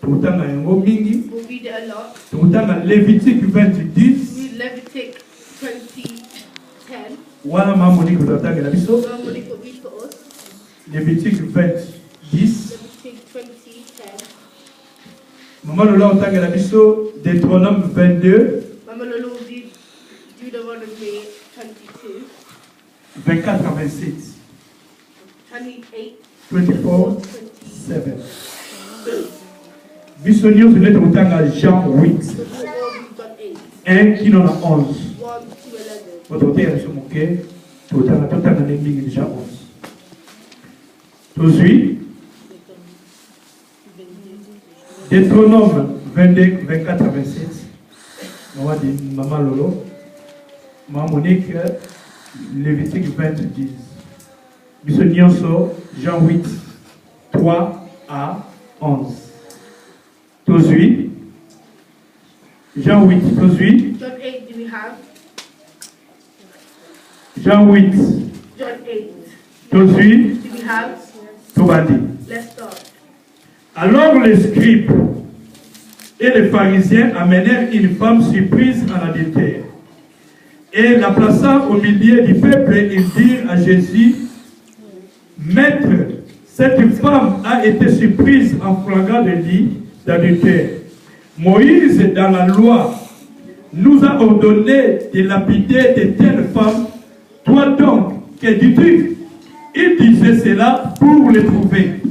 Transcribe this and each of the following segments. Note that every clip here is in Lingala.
We'll read it a lot. Lévitique 20, 10. Read Leviticus 20:10. Voilà ma Monique vous entendez la biso. Monique will read for us. Lévitique 20, 10. Leviticus 20:10. Maman Lola entendez la biso. Deutéronome 22. Maman Lola will read Deuteronomy 22. 24 à 27. 28. 24, 7. Bisogno de notre temps à Jean 8. 1 qui n'en a 11. 1 to 11. Votre terre sur mon cœur. Tout le temps à l'ennemi déjà 11. Tout de suite. Deutéronome 22, 24 à 27. Maman dit Maman Lolo. Maman Monique. Lévitique 20, 10. Bisogno sur Jean 8, 3 à 11. Tozui. Jean 8, Tozui. John 8 do we have? Jean 8. John 8. Tozui. Do we have? Tobandi. Let's start. Alors les scribes et les pharisiens amenèrent une femme surprise en adultère et la plaçant au milieu du peuple et dirent à Jésus, Maître, cette femme a été surprise en flagrant délit d'adultère. Moïse, dans la loi, nous a ordonné de lapider de telles femmes. Toi donc, que dis-tu? Il disait cela pour le trouver,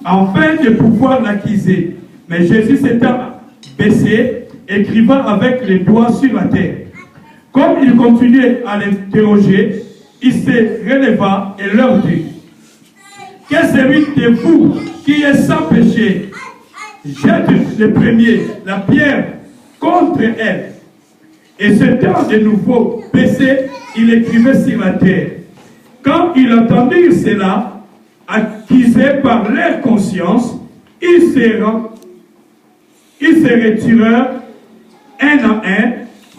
afin de pouvoir l'accuser. Mais Jésus s'étant baissé, écrivant avec les doigts sur la terre. Comme il continuait à l'interroger, il se releva et leur dit, que celui de vous qui est sans péché jette le premier la pierre contre elle. Et s'étant de nouveau baissé, il écrivait sur la terre. Quand ils entendirent cela, accusés par leur conscience, ils se retirèrent un à un,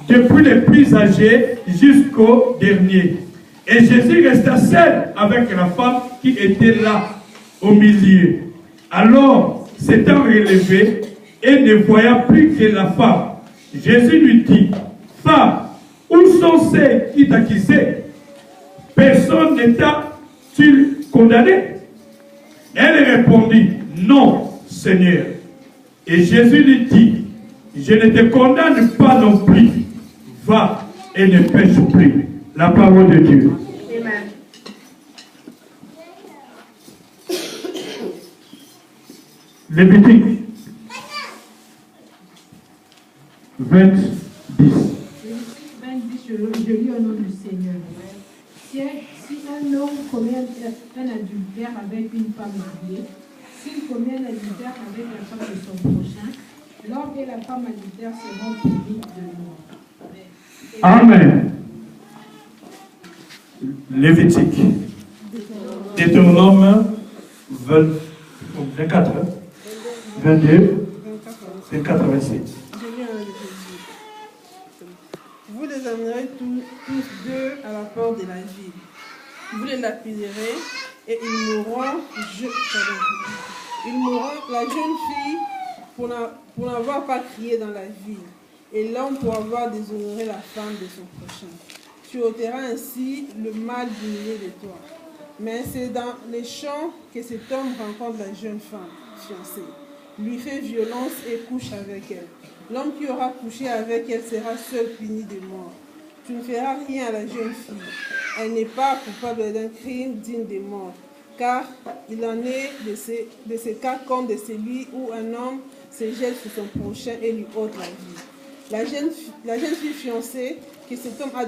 depuis les plus âgés jusqu'au dernier. Et Jésus resta seul avec la femme qui était là au milieu. Alors, s'étant relevé et ne voyant plus que la femme, Jésus lui dit, Femme, où sont ceux qui t'accusaient? Personne ne t'a-t-il condamné? Elle répondit, Non, Seigneur. Et Jésus lui dit, Je ne te condamne pas non plus. Va et ne pêche plus. La parole de Dieu. Amen. Lévitique 20, 10. 20, je lis au nom du Seigneur. Si un homme commet un adultère avec une femme mariée, s'il commet un adultère avec la femme de son prochain, l'homme et la femme adultère seront punis de mort. Amen. Lévitique. Deutéronome 24, 22, 24, 27. Vous les amènerez tous deux à la porte de la ville. Vous les lapiderez et ils mourront. Ils mourront, la jeune fille pour n'avoir pas crié dans la ville, et l'homme pour avoir déshonoré la femme de son prochain. Tu ôteras ainsi le mal du milieu de toi. Mais c'est dans les champs que cet homme rencontre la jeune femme fiancée, lui fait violence et couche avec elle. L'homme qui aura couché avec elle sera seul puni de mort. Tu ne feras rien à la jeune fille. Elle n'est pas coupable d'un crime digne de mort, car il en est de ces cas comme de celui où un homme se jette sur son prochain et lui ôte la vie. La jeune fille fiancée que cet homme a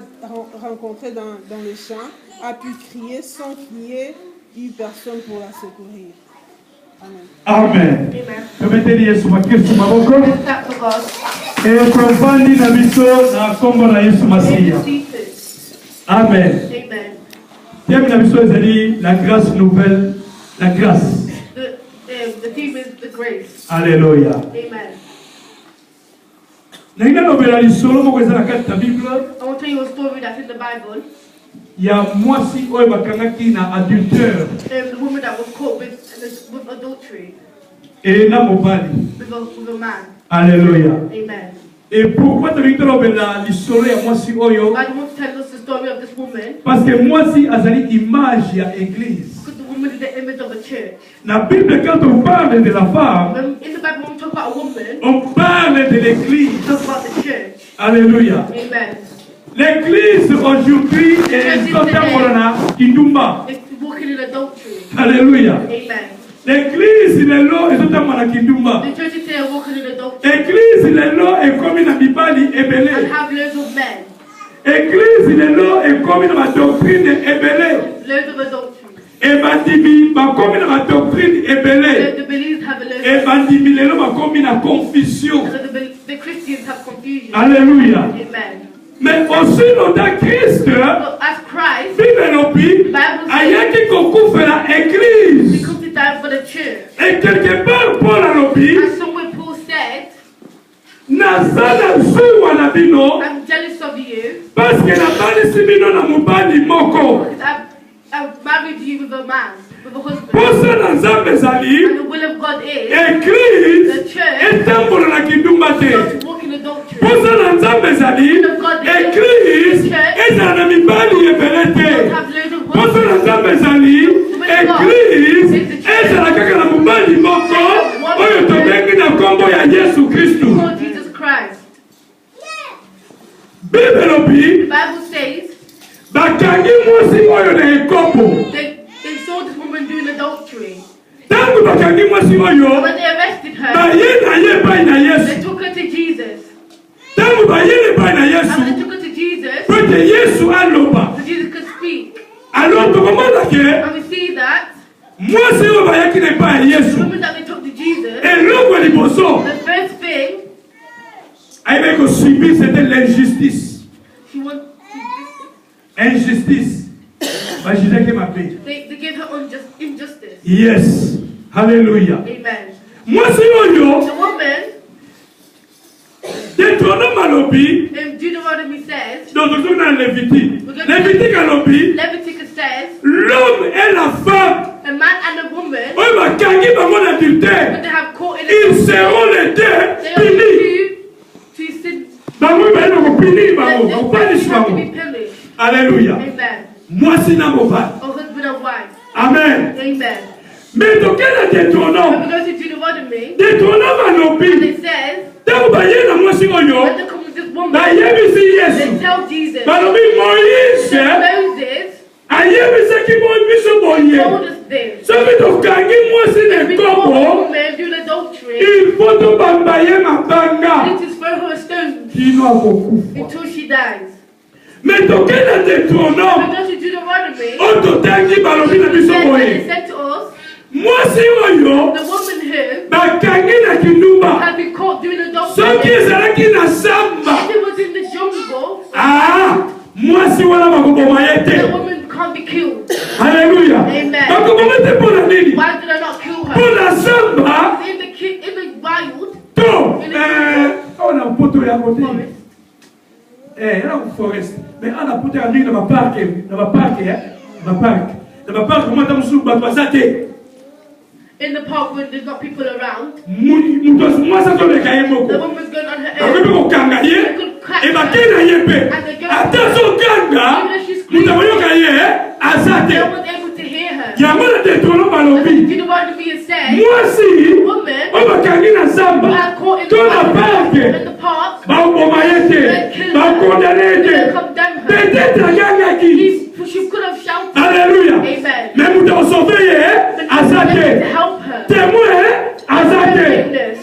rencontrée dans les champs a pu crier sans qu'il y ait eu personne pour la secourir. Amen. Tumeteni Yesu Kristo maboko. Let's clap for God. E profani na biso na kombo na Yesu Masiya. Amen. Amen. Thème na biso ezali la grâce nouvelle, la grâce. The theme is the grace. Alléluia. Amen. Na ngalobela lisolo moko eza na kati ya Bible. I want to tell you a story that's in the Bible. Ya mwasi oyo bakangaki na adultère. The woman that was caught with adultery. Et na mobali. with a man. Alléluia. Amen. Et pourquoi tu veux la l'histoire à moi si oyo? God wants to tell us the story of this woman Parce que moi si azali image ya église. because the woman is the image of a church. La Bible quand on parle de la femme, When, in the Bible, when we talk about a woman, on parle de we l'église. talk about the church. Alléluia. Amen. L'église aujourd'hui est totalement kindumba. It's walking in adultery. Alléluia. Amen. L'église est là et totalement kindumba. The church is there walking in adultery L'église est là et comme une bibali and ebelé. have loads of men, L'église est là et comme une doctrine ebelé. loads of adultery. Et bandimi ba comme une doctrine ebelé. The believers have a load Et of bandimi les ba comme une confusion. so the Christians have confusion. Alléluia. Amen. Mais aussi dans Christ, But as Christ, Bible lobi, ayaki kokufa la he église. comes to die for the church. Et quelque part Paul a lobi, And somewhere Paul said, nazala zuwa na bino, I'm jealous of you parce que na balisi bino na mobali moko. because I've married you with a man, with a husband. Posa na nzambe And ezali, the will of God is église etambola na kindumba te. not to walk in adultery. Posa na nzambe ezali, église ezala na mibali ebele Don't te. have loads of Posa na husbands. nzambe ezali, église ezala kaka na mobali moko oyo tobengi na kombo ya Yesu Kristu. Lord Jesus Christ. Bible lobi, The Bible says bakangi mwasi oyo na ekopo. they saw this woman doing adultery. Tangu bakangi mwasi oyo, When they arrested her, baye na ye bai na they Yesu. took her to Jesus. Tangu baye bai na And when Yesu, they took her to Jesus, peke Yesu aloba. so Jesus could speak. Alors tokomona ke And we see that mwasi oyo bayaki na epai ya the Yesu. woman that they took to Jesus, Eloko liboso the first thing ayebaki kosubir c'était l'injustice. she wanted, Injustice. Bajizaki mabe. they gave her injustice. Yes. Hallelujah. Amen. Mwasi oyo The woman Deutéronome alobi, in Deuteronomy says, donc tozo na Lévitique. Lévitique alobi, Leviticus says, l'homme et la femme a man and a woman, oyo bakangi bango na when adultère, they have caught in ils adultery, seront les deux they punis. are to sin. Bango bayeba kopinir bango, They kopanish have to bango. be punished. Alléluia. Amen. Mwasi na mobali. Or husband and wife. Amen. Amen. Mais tokenda When Deutéronome, we go to Deuteronomy, Deutéronome and alobi, it says, ntango baye na mwasi when oyo, they come with this woman, bayebisi they Yesu. tell Jesus, Balobi Moïse Moses ayebisaki biso boye. told us this. Soki tokangi mwasi na If we call a ekoko, woman doing adultery, il faut tobamba ye mabanga we need to throw her a stone kino akokufa. until she dies. Mais tokenda When we Deutéronome, go to Deuteronomy, oyo totangi balobi na biso and boye. it said to us, Mwasi oyo the woman who bakangi na kindumba, had been caught doing soki adultery, ezalaki na samba, she was in the jungle, mwasi wana bakoboma ye the te. woman can't be killed. Haleluya. Amen. Bakoboma te mpo na nini? Why did I not kill her? Mpo na samba In the wild to awa na poto ya kote forest, yana ku forest mais ana poto ya mingi na baparke komata mosusu bato baza te in the park when there's not people around, moto mwasi azoleka ye the moko woman's going on her bakoki own. kokanga ye ebake na ye mpe ata azokanga moto akoyoka ye aza te No one's able to hear her. yango na Deutéronome And balobi Deuteronomy is saying, mwasi woman oyo bakangi na who zamba had caught in to na in parke the park, bakoboma ye te bakondane ye they te condemn her. peut-être agangaki She could have shouted. Alléluia. Amen. Mais moto osauve ye But aza to te help her. témoin aza te Witness.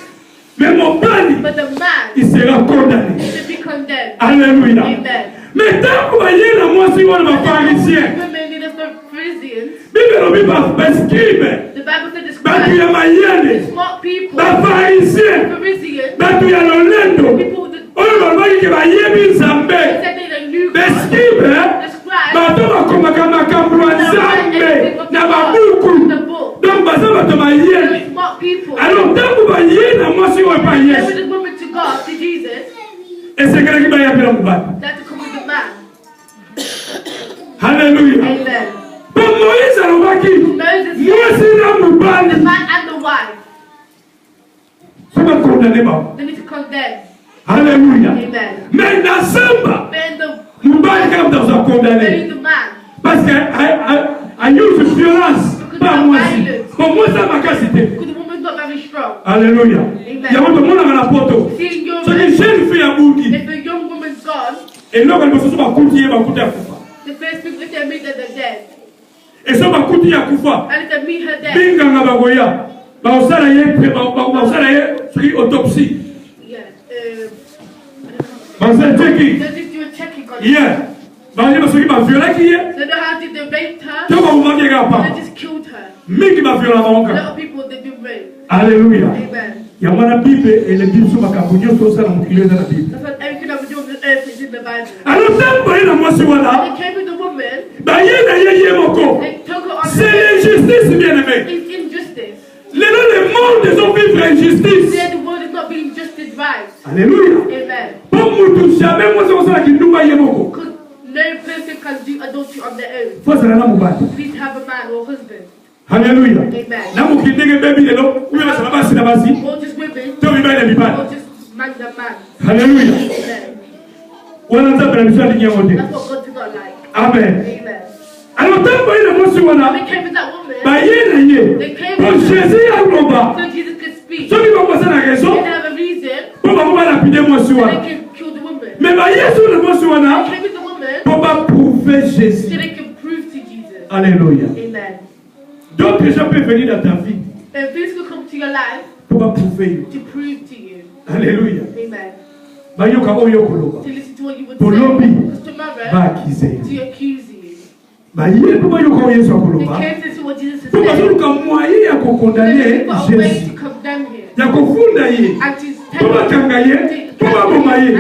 mais mobali But the man il sera condamné. should be condemned. Alléluia. Amen. Mais ntango baye na mwasi wana bafarisien Women in the Pharisees, bible elobi bascribe the Bible said the bato ya scribes, mayele smart people, bafarisien Phariseans, bato ya lolendo people that oyo balobaki ke bayebi nzambe said they knew God, bascribe the scribes, bato bakomaka makambo ya nzambe na babuku the book, donc baza bato mayele the smart people. alors ntango baye na mwasi oyo epai They yesu were the woman to God, to Jesus, esekelaki bayapela mobali. that to come with the man. Haleluya. Amen. Po Moïse alobaki Moses said, mwasi na the mobali man and the wife, condamner ba. They need to condemn. Alléluia. Amen. Mais na samba, Then the mubali kama mtaweza condamner. then the man. Parce que I use violence. Pas moi aussi. Pour moi ça m'a cassité. Because the woman's not very strong. Alléluia. Amen. Il y a un monde dans la poto. See, you're C'est une jeune fille à Bourgi. if a young woman's gone, Et là, elle se va coutir à Kufa. the first people if they meet her, they're dead. Et ça va coutir à Kufa. And if they meet her dead, Binga nga bagoya. Ba osala ye free autopsie. yeah. Ba osala checking. They just do a checking on her. Yeah. Ba ye ba soki ba viola ki ye. They know how did they raped her. To ba umaki ga pa. They just killed her. Mingi ba viola A lot maonga. of people they've been raped. Alléluia. Amen. Ya mwana Bible et le Bible sur makambo nyonso osala mokili na Bible. That's what everything that we do on the earth is in the Bible. Alors tango ye na mwasi wana. When they came with the woman, Ba ye na ye moko. they took her on C'est the l'injustice bien aimé. It's injustice. Le monde ont vivre injustice. There the world is not being justice right. Alléluia. Amen. Pour mutu jamais moi c'est comme ça qui nous va yemoko. Because no person can do adultery on their own. Faut ça na mubali. You need to have a man or a husband. Alléluia. Amen. Na mukindenge baby lelo, uye na basi na basi. Or just women. To bibale bibale. Or just man than man. Alléluia. Amen. Wana nzabela bisali nyamote. That's what God does not like. Amen. Amen. Alors tango ina mwasi When wana. they came with that woman, Ba ye na ye. Pour Jésus ya roba. so Jesus could speak. Soki ba mwasa na They raison. didn't have a reason. Pour ba mwasa lapide mwasi So wana. they could kill the woman. Mais ba yesu na mwasi They wana. came with the woman Pour ba prouver so Jésus. they could prove to Jesus. Alléluia. Amen. D'autres gens peuvent venir dans ta vie And things will come to your life pour ba prouver. to prove to you. Alléluia. Amen. Ba yoka oyo koloba. To listen to what you would Pour say. l'obi. Because tomorrow, Ba akize. to accuse you. Ba ye pour ba yoka oyo Yesu They akoloba. came to see what Jesus has Pour ba said. zoluka moyen ya So kokondane they've got a way Jésus. to condemn him. Ya kofunda ye. And to Pour ba kanga ye. Pour ba boma ye.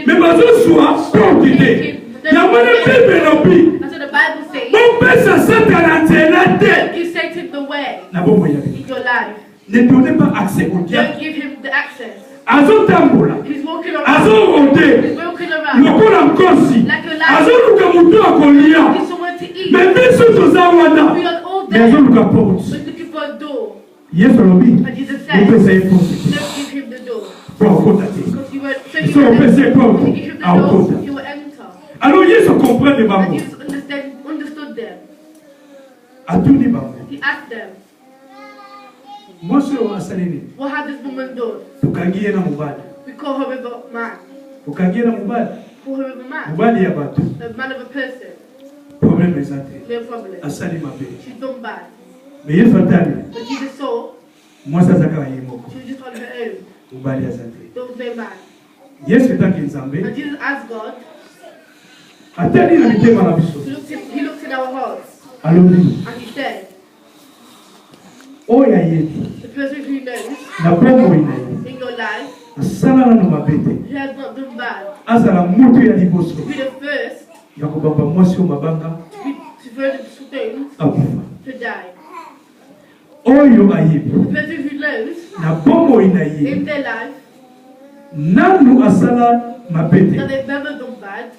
Mais ba zosua pour quitter. Ya mwana Bible lobi. That's what the Bible says. Bon pesa Satan nzela te. Don't give Satan the way Na bomo ya. in your life. Ne donnez pas accès au diable. Don't give him the access. Azotambola. He's walking around. Azorode. He's walking around. Lokola mkosi. Like a lion. Azoluka mutu akolia. He's someone to eat. Mais biso toza wana. We are all Mais there. azoluka porte. We're looking for a door. Yesu alobi. And Jesus said, Opesa ye porte. don't give him the door. Pour akota te. Because you were so So opesa ye porte. If you give him the Akota. door, he will enter. Alors Yesu comprend de And bango. Jesus understood them. Atuni bango. He asked them, Mwasi wa asalini. what had this woman done? Tukangi ye na mubali. We call her with a man. Tukangi ye na mubali. Call her with a man. Mubali ya batu. A man of a person. Problème ezate. No problem. Asali mabe. She's done bad. Mais Yesu atali. But Jesus saw Mwasi azaka ye moko. she was just on her own. Mubali azate. There was no man. Yesu etaki nzambe. And Jesus asked God, Atali na mitema na biso. he looked in our hearts Alobi. and he said, Oya yetu. the person who knows Na bongo ina ye. in your life Asala na mabete. who has not done bad, Azala mutu ya liboso. to be the first Ya kubamba mwasi wa mabanga. to throw the stones Akufa. to die. Oyo ayebi. The person who knows Na bongo ina ye. in their life Nanu asala that mabete. they've never done bad,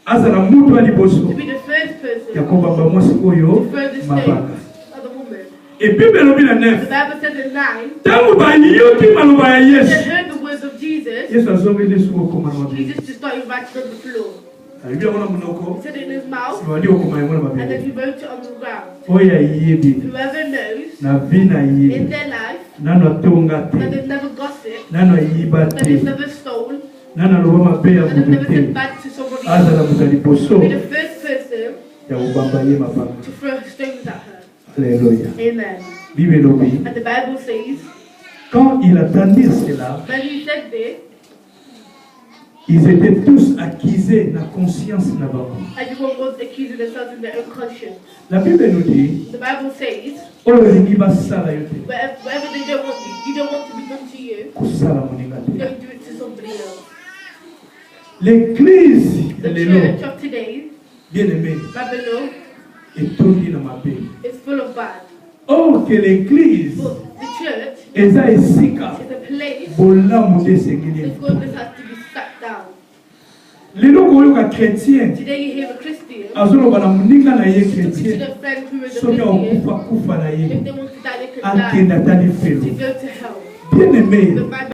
Azala mutu ya to liboso. be the first person Ya to kubamba mwasi oyo throw the mabanga. stones at the woman. Et puis belobi na The nef. Bible says in 9, Tangu bayoki maloba ya they Yesu. heard the words of Jesus. Yesu azongeli suko koma na mabele. Jesus just started writing on the floor. Alibi mwana munoko. He said it in his mouth, Siwali okoma ya mwana and then mabele. he wrote it on the ground. Oya yebi. Whoever knows Na vina in ye. their life Nano atonga that te. they've never gossiped, Nano ayiba that they've te. never stolen, Nano aloba mabe ya that they've never mutu said te. bad to somebody Azala else, mutu liboso. be the first person Ya kubamba ye mabanga. to throw stones at her. Alléluia. Amen. Bible lobi. And the Bible says, Quand il attendit cela, when he said this, ils étaient tous accusés na conscience na bango. everyone was accusing themselves in their own conscience. La Bible nous dit, The Bible says, oyo lingi basala yo te. whatever they don't want, you don't want to be done to you, Kosala moninga te. don't do it to somebody else. L'église, The lelo, church of today, bien aimé, Babylon, etondi na mabe. is full of bad. Or que l'église, But the church eza esika, is a place bolamu te esengeli that etu. God has to be sat down. Lelo koyoka chrétien, Today you hear a Christian, azoloba na moninga na ye to be to chrétien, their friend who is a soki Christian, akufa kufa na ye, if they want to die, they can die, akenda tali to felo. go to hell. Bien aimé, The Bible